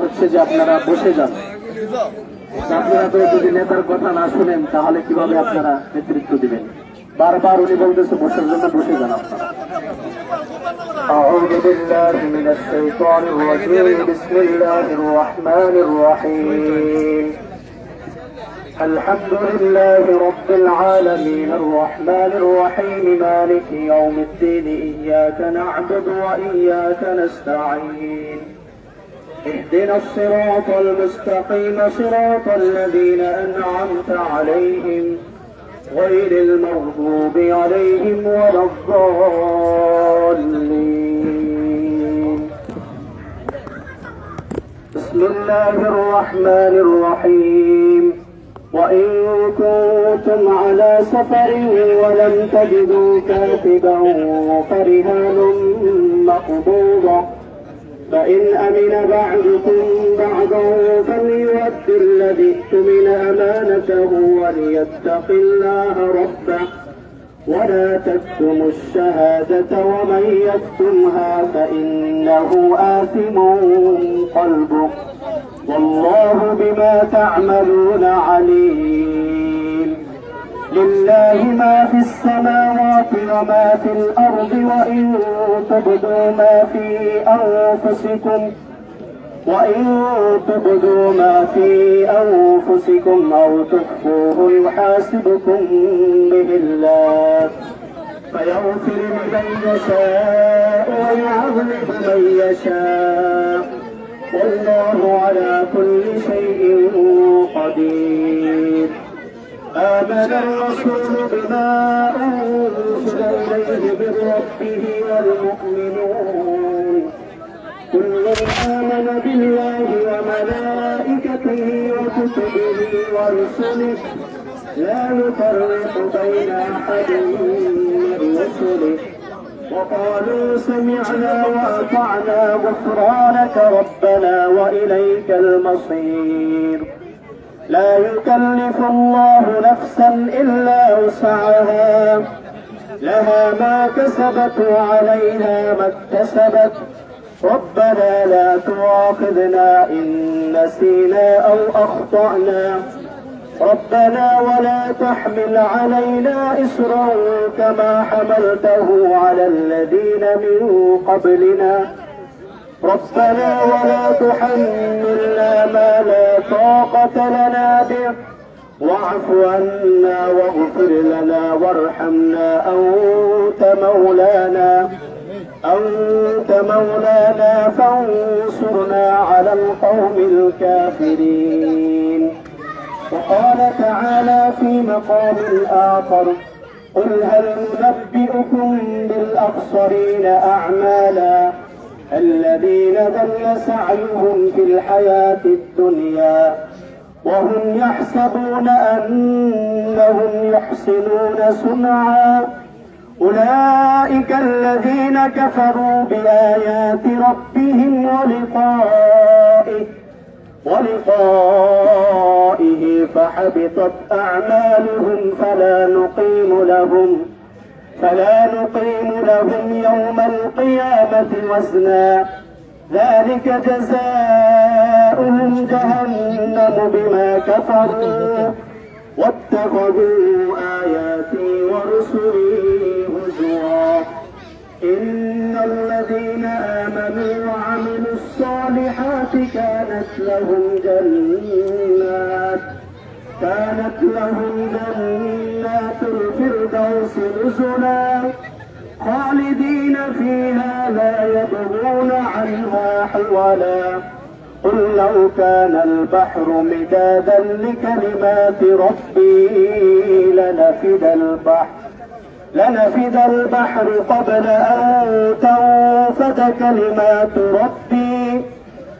হচ্ছে যে আপনারা বসে যান। আপনারা তো যদি নেতার কথা না শুনেন তাহলে কিভাবে আপনারা নেতৃত্ব দিবেন? বারবার উনি বলতেছে বসার জন্য, বসে যান আপনারা। أعوذ بالله من الشيطان الرجيم بسم الله الرحمن الرحيم الحمد لله رب العالمين الرحمن الرحيم مالك يوم الدين إياك نعبد وإياك نستعين اهدنا الصراط المستقيم صراط الذين أنعمت عليهم غير المغضوب عليهم ولا الضالين بسم الله الرحمن الرحيم وإن كنتم على سفر ولم تجدوا كاتبا فرهان مقبوضة فإن أمن بعضكم بعضا فليؤد الذي اؤتمن أمانته وليتق الله ربه ولا تكتموا الشهادة ومن يكتمها فإنه آثم قلبه والله بما تعملون عليم لله ما في السماوات وما في الأرض وإن تبدوا ما في أنفسكم أو تخفوه يحاسبكم به الله فيغفر لمن يشاء ويعذب من يشاء والله على كل شيء قدير آمن الرسول بما أنزل إليه من ربه والمؤمنون كل آمن بالله وملائكته وكتبه ورسله لا نفرق بين أحد من رسله وقالوا سمعنا وأطعنا غفرانك ربنا وإليك المصير لا يكلف الله نفسا إلا وسعها لها ما كسبت وعليها ما اكتسبت ربنا لا تؤاخذنا إن نسينا أو أخطأنا ربنا ولا تحمل علينا إصرا كما حملته على الذين من قبلنا ربنا ولا تحملنا ما لا طاقة لنا به واعف عنا واغفر لنا وارحمنا أنت مولانا فانصرنا على القوم الكافرين وقال تعالى في مقام آخر قل هل ننبئكم بالأخسرين أعمالا الذين ضل سعيهم في الحياة الدنيا وهم يحسبون أنهم يحسنون صنعا أولئك الذين كفروا بآيات ربهم ولقائه فحبطت أعمالهم فلا نقيم لهم يوم القيامة وزنا ذلك جزاؤهم جهنم بما كفروا واتخذوا آياتي ورسلي هزوا إن الذين آمنوا وعملوا الصالحات كانت لهم جنات الفردوس نزلا خالدين فيها لا يبغون عنها حولا قل لو كان البحر مدادا لكلمات ربي لنفد البحر قبل أن تنفد كلمات ربي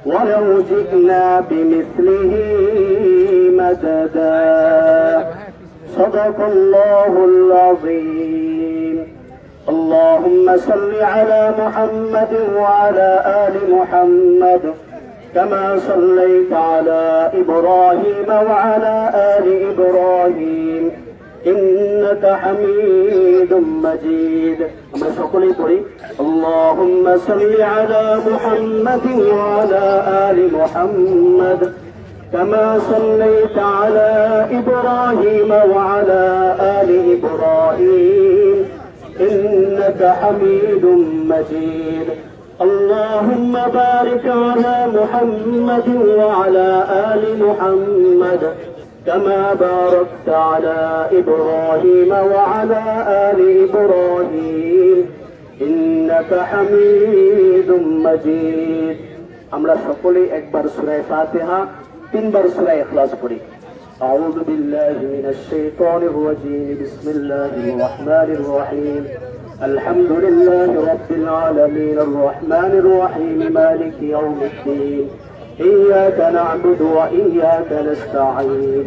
ولو جئنا بمثله مددا صدق الله العظيم اللهم صل على محمد وعلى آل محمد كما صليت على إبراهيم وعلى آل إبراهيم إنك حميد مجيد. আমরা সকলেই পড়ি اللهم صل على محمد وعلى آل محمد كما صليت على إبراهيم وعلى آل إبراهيم إنك حميد مجيد. اللهم بارك على محمد وعلى آل محمد كما باركت على إبراهيم وعلى آل إبراهيم إنك حميد مجيد. আমরা সকলেই একবার সূরা ফাতিহা তিনবার সূরা ইখলাস পড়ি। أعوذ بالله من الشيطان الرجيم بسم الله الرحمن الرحيم الحمد لله رب العالمين الرحمن الرحيم مالك يوم الدين إياك نعبد وإياك نستعين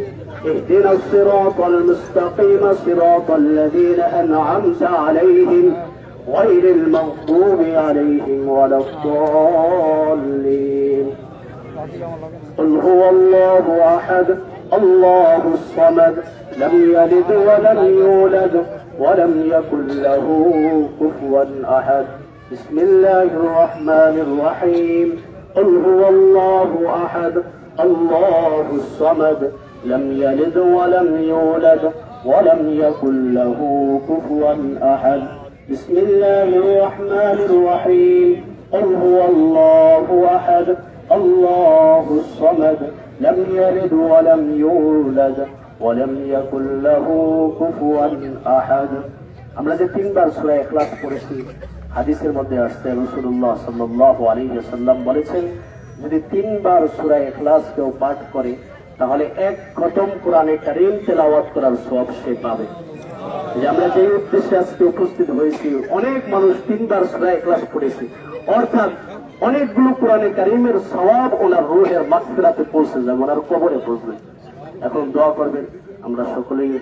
اهدنا الصراط المستقيم صراط الذين أنعمت عليهم غير المغضوب عليهم ولا الضالين. قل هو الله أحد الله الصمد لم يلد ولم يولد ولم يكن له كفوا أحد. بسم الله الرحمن الرحيم قل هو الله أحد الله الصمد لم يلد ولم يولد ولم يكن له كفوا أحد. بسم الله الرحمن الرحيم قل هو الله أحد الله الصمد لم يلد ولم يولد ولم يكن له كفوا أحد. আমরা যে তিনবার সূরা ইখলাস পড়েছি, হাদিসের মধ্যে আসছে রাসূলুল্লাহ সাল্লাল্লাহু আলাইহি ওয়াসাল্লাম বলেছেন, যদি তিনবার সূরা ইখলাস কেউ পাঠ করে তাহলে এক খতম কোরআনে কারীম তেলাওয়াত করার সওয়াব সে পাবে। যে আমরা যে উদ্দেশ্যে আজকে উপস্থিত হয়েছি, অনেক মানুষ তিনবার সূরা ইখলাস পড়েছে, অর্থাৎ অনেকগুলো কোরআনে কারীমের সওয়াব ওনার রূহের মাগফিরাতে পৌঁছে যাবে, ওনার কবরে পৌঁছবে। এখন দোয়া করবেন, আমরা সকলেই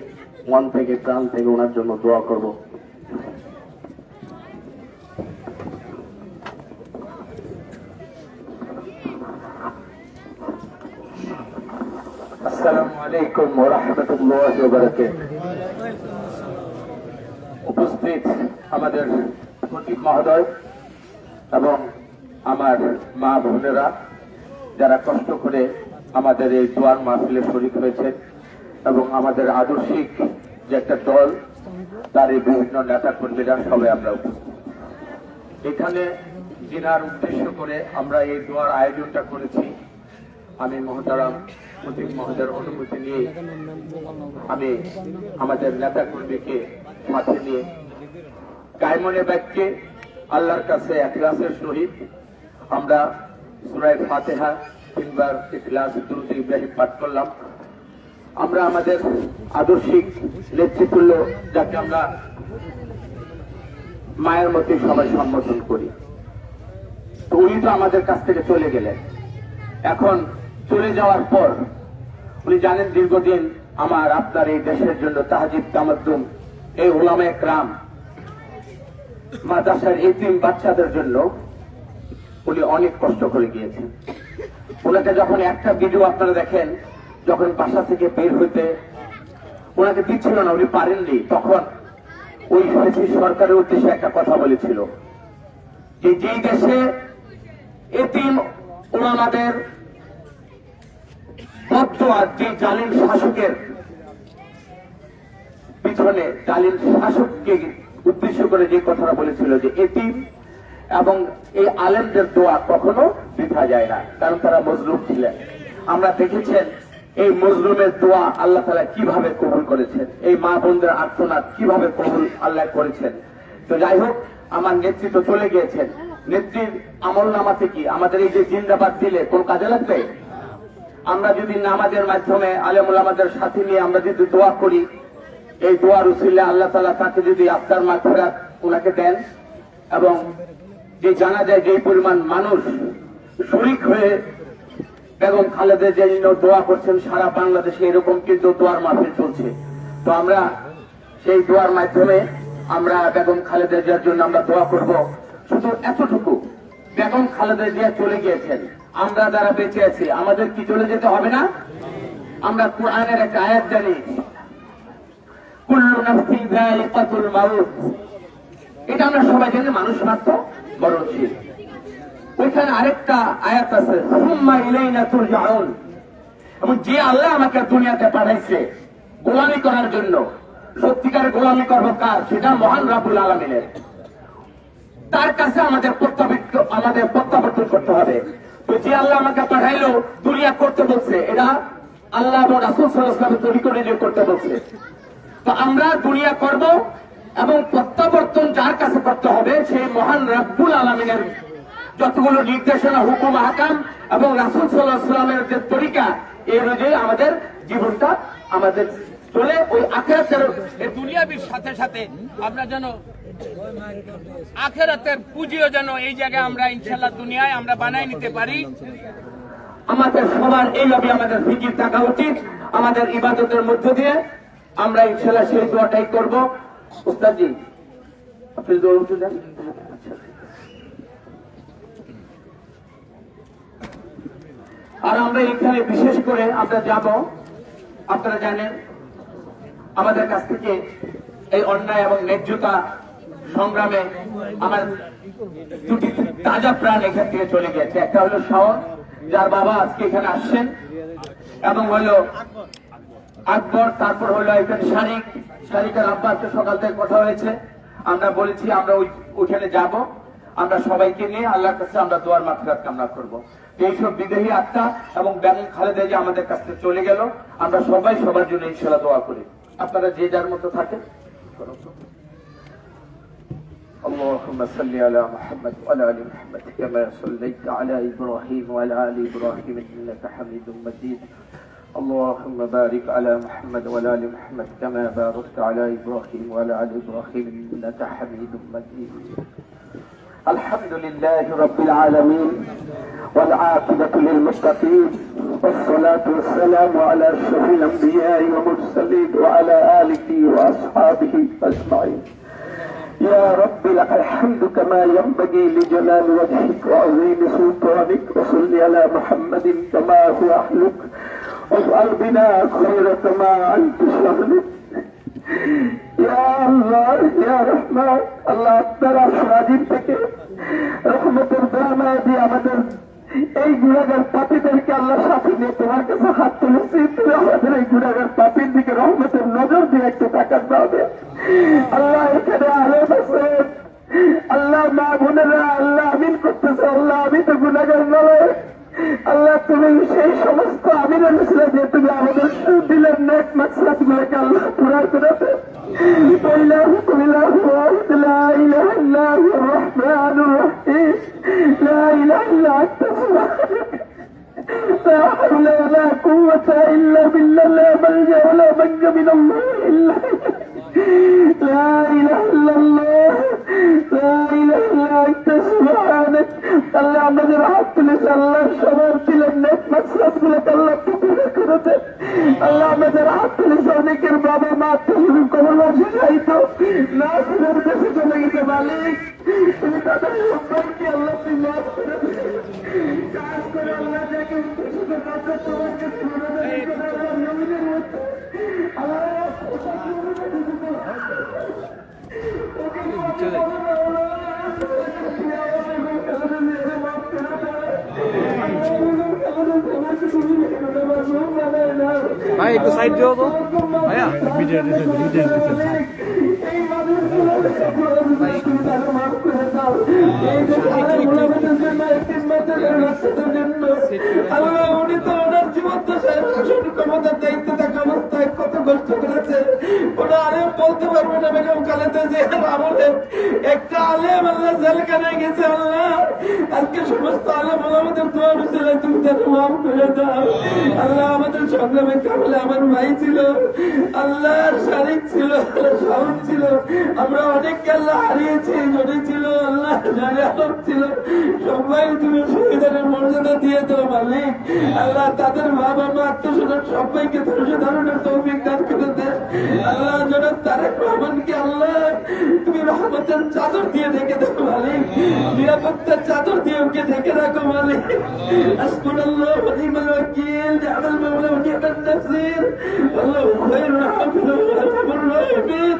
মন থেকে প্রাণ থেকে ওনার জন্য দোয়া করব। আসসালামু আলাইকুম ওয়া রাহমাতুল্লাহি ওয়া বারাকাতুহু। উপস্থিত আমাদের খতিব মহোদয় এবং আমার মা বোনেরা, যারা কষ্ট করে আমাদের এই দোয়ার মাহফিলে শরীক হয়েছেন, এবং আমাদের আদর্শিক যে একটা দল, তার এই বিভিন্ন নেতা কর্মীরা সবাই আমরা উপস্থিত। এখানে জিনার উদ্দেশ্য করে আমরা এই দোয়ার আয়োজনটা করেছি। আমি মহতারাম খতিব মহোদয়ের অনুমতি নিয়ে আমি আমাদের নেতা কর্মীকে সাথে নিয়ে কায়মনে বাক্যে আল্লাহর কাছে ইখলাসের সহিত আমরা সূরা ফাতিহা তিনবার ইখলাস দুরূদ ইব্রাহিম পাঠ করলাম। আমরা আমাদের আদর্শিক নেতৃত্ব, যাকে আমরা মায়ের মধ্যে সবাই সম্বোধন করি, তো উনি তো আমাদের কাছ থেকে চলে গেলেন। এখন চলে যাওয়ার পর উনি জানেন দীর্ঘদিন আমার আপনার এই দেশের জন্য তাহজিব তামাদ্দুম, এই উলামায়ে কেরাম, মাদ্রাসার এতিম বাচ্চাদের জন্য উনি অনেক কষ্ট করে গিয়েছেন। ওনাকে যখন একটা ভিডিও আপনারা দেখেন, যখন বাসা থেকে বের হইতে ওনাকে দিচ্ছিল না, উনি পারেননি, তখন ওই সরকারের উদ্দেশ্যে একটা কথা বলেছিল যে যেই দেশে এতিম ওলামাদের বদদোয়া, যে জালিম শাসকের পিছনে, জালিম শাসককে উদ্দেশ্য করে যে কথাটা বলেছিল যে এতিম এবং এই আলেমদের দোয়া কখনো বৃথা যায় না, কারণ তারা মজলুম ছিলেন। আমরা দেখেছেন এই মজলুমের দোয়া আল্লাহ তাআলা কিভাবে কবুল করেছেন, এই মা বোনদের আর্তনাদ কিভাবে কবুল আল্লাহ করেছেন। তো যাই হোক, আমার নেতৃত্ব চলে গিয়েছেন, নেত্রীর আমল নামাতে কি আমাদের এই যে জিন্দাবাদ দিলে কোন কাজে লাগবে? আমরা যদি নামাজের মাধ্যমে আলেম ওলামাদের সাথে নিয়ে আমরা যদি দোয়া করি, এই দোয়ার উসিলা আল্লাহ তাআলা তাকে যদি আফতার মাগফিরাত ওনাকে দেন, এবং যে জানা যায় যে পরিমাণ মানুষ শরীক হয়ে বেগম খালেদা জিয়ার জন্য দোয়া করছেন সারা বাংলাদেশে, এরকম কিন্তু দোয়ার মাহফিল চলছে। তো আমরা সেই দোয়ার মাধ্যমে আমরা বেগম খালেদা জিয়ার জন্য আমরা দোয়া করব। শুধু এতটুকু, বেগম খালেদা জিয়া চলে গিয়েছেন, আমরা যারা বেঁচে আছি আমাদের কি চলে যেতে হবে না? আমরা কোরআনের একটা আয়াত জানি, কুল্লু নাফসিন যায়িকাতুল মাউত, এটা আমরা সবাই জানি, মানুষ মাত্র মরণশীল। ওইখানে আরেকটা আয়াত আছে, সুম্মা ইলাইনা তুরজাউন, এবং যে আল্লাহ আমাকে দুনিয়াতে পাঠাইছে গোলামি করার জন্য, সত্যিকার গোলামি করবো কার? সেটা মহান রব্বুল আলামিনের, তার কাছে আমাদের প্রত্যাবর্তন করতে হবে। তো যে আল্লাহ আমাকে পাঠাইলো দুনিয়া করতে বলছে, এটা আল্লাহ এবং রাসূল সাল্লাল্লাহু আলাইহি ওয়াসাল্লাম তৈরি করে করতে বলছে। তো আমরা দুনিয়া করব এবং প্রত্যাবর্তন যার কাছে করতে হবে, সেই মহান রব্বুল আলামিনের যতগুলো নির্দেশনা, হুকুম, আহকাম এবং রাসূল সাল্লাল্লাহু আলাইহি ওয়াসাল্লামের যে তরিকা, এই অনুযায়ী আমাদের জীবনটা আমাদের চলে ওই আখিরাতের, দুনিয়াবির সাথে সাথে আমরা যেন আখিরাতের পুঁজিও যেন এই জায়গায় আমরা ইনশাআল্লাহ দুনিয়ায় আমরা বানাই নিতে পারি। আমাদের সবার এইভাবে আমাদের ফিকির থাকা উচিত। আমাদের ইবাদতের মধ্য দিয়ে আমরা ইনশাআল্লাহ সেই দোয়াটাই করব। উস্তাদজি আপনি দোয়া উঠে দেন। আর আমরা এখানে বিশেষ করে আমরা যাব, আপনারা জানেন আমাদের কাছ থেকে এই অন্যায় এবং ন্যায্যতা সংগ্রামে আমার দুটি তাজা প্রাণ এখান থেকে চলে গেছে। একটা হলো শাওন, যার বাবা আজকে এখানে আসছেন, এবং হলো আকবর, তারপর হলো এখানে শারিকার আব্বা, আজকে সকাল থেকে কথা হয়েছে, আমরা বলেছি আমরা ওইখানে যাব, আমরা সবাইকে নিয়ে আল্লাহর কাছে আমরা দোয়ার মাগফিরাত কামনা করব। এইসব বিদেহী আত্মা এবং বেগম খালেদা যে আমাদের কাছ থেকে চলে গেল, আমরা সবাই সবার জন্য ইনশাআল্লাহ দোয়া করি। আপনারা যে যার মতো থাকেন। اللهم صل على محمد وعلى ال محمد كما صليت على ابراهيم وعلى ال ابراهيم انك حميد مجيد. اللهم بارك على محمد وعلى ال محمد كما باركت على ابراهيم وعلى ال ابراهيم انك حميد مجيد. الحمد لله رب العالمين والعاقبة للمتقين والصلاة والسلام على أشرف الأنبياء والمرسلين وعلى آله وأصحابه أجمعين. يا رب لك الحمد كما ينبغي لجلال وجهك وعظيم سلطانك، وصل على محمد كما هو أهلك، واجعل بنا خيرة ما أنت شهدك. يا الله يا رحمن আল্লাহ, আপনার আশীর্বাদ থেকে রহমতের দরজা দিয়ে আমাদের এই গুনাহগার পাপীদেরকে আল্লাহ সাথে নিয়ে তোমার কাছে হাত তুলেছি। তুমি আমাদের এই গুনাহগার পাপীর দিকে রহমতের নজর দিয়ে একটু তাকাতে হবে। আল্লাহ এখানে আলেম আছে, আল্লাহ মা বোনেরা আল্লাহ আমিন করতেছে। আল্লাহ আমি তো গুনাহগার নয়, আল্লাহ তুমি সেই সমস্ত আমিনের মিছিলে যে তুমি আমাদের দিলের নেক মাকসাদ গুলোকে আল্লাহ পুরা করে দেন। إلهكم إله واحد لا إله إلا هو الرحمن الرحيم لا إله إلا أنت سبحانك لا حول ولا قوة إلا بالله لا ملجأ ولا منجا من الله إلا لا إله إلا الله لا إله إلا أنت سبحانك আল্লাহ আমাদের হাত তুলেছে, আল্লাহ সবার দিলের নেক মাকসাদ গুলোকে আল্লাহ পুরা করে দেন। আল্লাহ আমাদের হাত তুলেছে, অনেকের বাবা মা কবরবাসী যাইতো না, ফিরের দেশে চলে গেছে। মালিক তুমি তাদের সবাইকে আল্লাহ তুমি মাফ করে দেন। কাজ করে আল্লাহ যাকে উদ্দেশ্যে কাছে তোমাকে নবীদের মধ্যে ভাই একটু সাইড দিও তো ভাইয়া, ভিডিও আল্লাহ উনি তো ওনার জীবন ক্ষমতার দায়িত্ব থাকা অবস্থায় কত কষ্ট করেছে, ওটা আলেম বলতে পারবে না। বেগম খালেদা জিয়ার আমলে একটা আলেম আল্লাহ জেলখানায় গেছে। আল্লাহ আজকে সমস্ত আলেম আমাদের দোয়া ছিল, তুমি তাকে মাফ করে দাও। আল্লাহ আমাদের সংগ্রামে কামলে আমার ভাই ছিল, আল্লাহর শারিক ছিল, শাহুন ছিল, আমরা অনেককে আল্লাহ হারিয়েছি। জনি ছিল, আল্লাহ জানে আলম ছিল, সবাই তুমি শহীদের মর্যাদা দিয়ে দাও মালিক। আল্লাহ তাদের বাবা মা আত্মস্বজন সবাইকে ধৈর্য ধারণের তৌফিক দান করে দেন। আল্লাহ জনাব তারেক রহমানকে আল্লাহ তুমি রহমতের চাদর দিয়ে ঢেকে দাও মালিক, নিরাপত্তার চাদর দিয়ে ওকে ঢেকে রাখো মালিক। হাসবুনাল্লাহু ওয়া নি'মাল ওয়াকিল, নি'মাল মাওলা ওয়া নি'মান নাসির, আল্লাহু খায়রুল হাফিজ ওয়া আরহামুর রাহিমিন।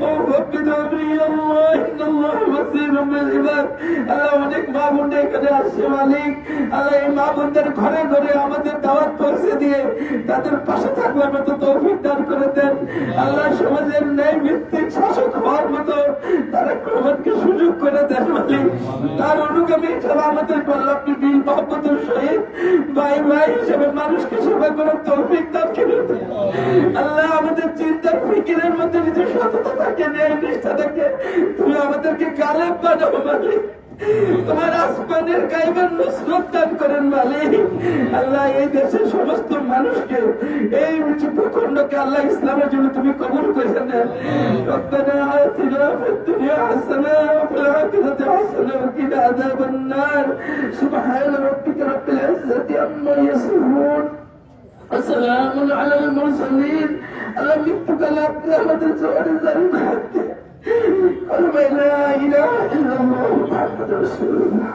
ও রব্বি দাবরি আল্লাহ, ইন্নাল্লাহা বাসীরুম বিল ইবাদ। আল্লাহ অনেক মা বোন এখানে আসছে মালিক, আল্লাহ এই মা বোনদের ঘরে ঘরে আমাদের দাওয়াত পৌঁছে দিয়ে তাদের পাশে থাকবার মতো তৌফিক দান করে দেন। আল্লাহ সমাজের ন্যায় ভিত্তিক শাসক হওয়ার মতো তারা প্রমাণকে সুযোগ করে দেন মালিক। তার অনুগামী হিসাবে আমাদের পাল্লা আপনি দিল মহব্বতের সহিত ভাই ভাই হিসেবে মানুষকে সেবা করার তৌফিক দান করে দেন। আল্লাহ আমাদের চিন্তার ফিকিরের মধ্যে যদি সততা থাকে, ন্যায় নিষ্ঠা থাকে, তুমি আমাদেরকে গালেব বানাবো মালিক। তোমার আসমানের গায়বের নুসরত দান করেন মালিক। আল্লাহ এই দেশের সমস্ত মানুষকে, এই ভূখণ্ডকে আল্লাহ ইসলামের জন্য তুমি কবুল করে নেন। রব্বানা আতিনা ফিদ দুনিয়া হাসানা ওয়া ফিল আখিরাতি হাসানা ওয়া কিনা আযাবান নার। সুবহান রাব্বিকা রাব্বিল ইজ্জাতি আম্মা ইয়াসিফুন, ওয়া সালামুন আলাল মুরসালিন। আল্লাহ মৃত্যুকালে আপনি আমাদের জোরে জান্নাত দেন। لا إله إلا الله محمد رسول الله.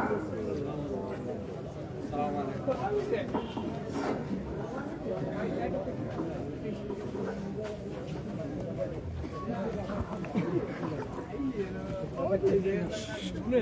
শুনে